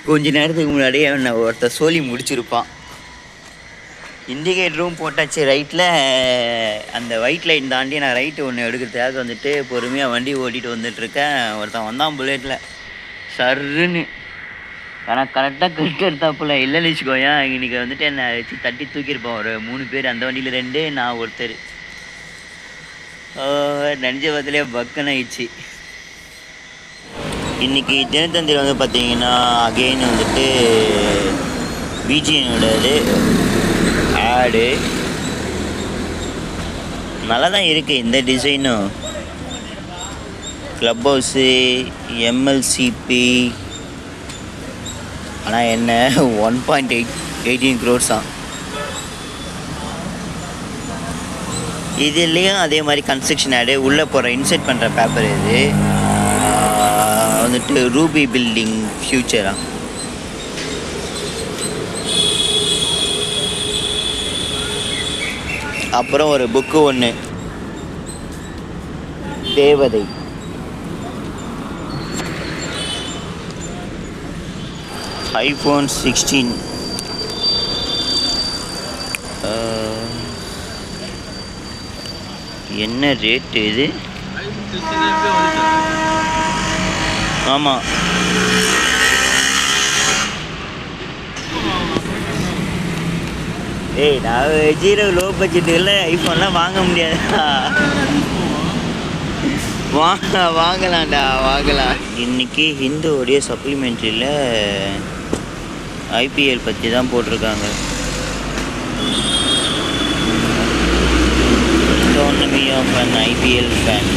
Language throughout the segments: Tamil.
கொஞ்ச நேரத்துக்கு முன்னாடியே நான் ஒருத்தர் சொல்லி முடிச்சிருப்பான். இண்டிகேட்டரும் போட்டாச்சு ரைட்டில். அந்த ஒயிட் லைன் தாண்டி நான் ரைட்டு ஒன்று எடுக்கிறதுக்காக வந்துட்டு பொறுமையாக வண்டி ஓட்டிகிட்டு வந்துட்டுருக்கேன். ஒருத்தன் வந்தான் புல்லட்டில் சர்ன்னு. ஆனால் கரெக்டாக கட்டு எடுத்தாப்புல இல்லைன்னு வச்சுக்கோயேன், இன்றைக்கி வந்துட்டு என்னை வச்சு தட்டி தூக்கியிருப்போம். ஒரு 3 பேர், அந்த வண்டியில் 2, நான் ஒருத்தர். நினச்ச பார்த்துலேயே பக்குன்னு ஆயிடுச்சு. இன்றைக்கி தினத்தந்தியில் வந்து பார்த்தீங்கன்னா அகெயின் வந்துட்டு பிஜிஎனோடது ஆடு நல்லா தான் இருக்குது. இந்த டிசைனும் க்ளப் ஹவுஸு எம்எல்சிபி. ஆனால் என்ன 1.18 crores தான். இதுலேயும் அதே மாதிரி கன்ஸ்ட்ரக்ஷன் ஆடு. உள்ளே போகிற இன்செர்ட் பண்ணுற பேப்பர் இது வந்துட்டு ரூபி பில்டிங் ஃப்யூச்சரா. அப்புறம் ஒரு புக்கு ஒன்று, தேவதை. iPhone 16 என்ன ரேட்டு இது? ஆமாம், நான் ஜீரோ லோ பட்ஜெட்டில் ஐஃபோன்லாம் வாங்க முடியாதா? வாங்கலாம்டா, வாங்கலாம். இன்றைக்கி ஹிந்துவோடைய சப்ளிமெண்ட்ரியில் ஐபிஎல் பற்றி தான் போட்டிருக்காங்க. Economy of an IPL fan.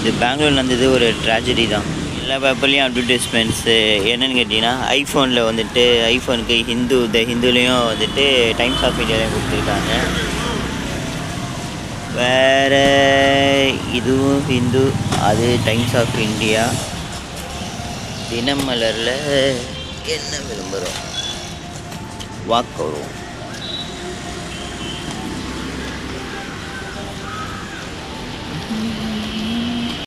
இது பெங்களூரில் இருந்தது ஒரு ட்ராஜடி தான். எல்லா பேப்பர்லேயும் அட்வர்டைஸ்மெண்ட்ஸு என்னென்னு கேட்டிங்கன்னா, ஐஃபோனில் வந்துட்டு ஐஃபோனுக்கு ஹிந்துலேயும் வந்துட்டு டைம்ஸ் ஆஃப் இந்தியாலையும் கொடுத்துருக்காங்க. வேறு இதுவும் ஹிந்து, அது டைம்ஸ் ஆஃப் இந்தியா. தினமலரில் என்ன விளம்பரம்? வாக் வரும்.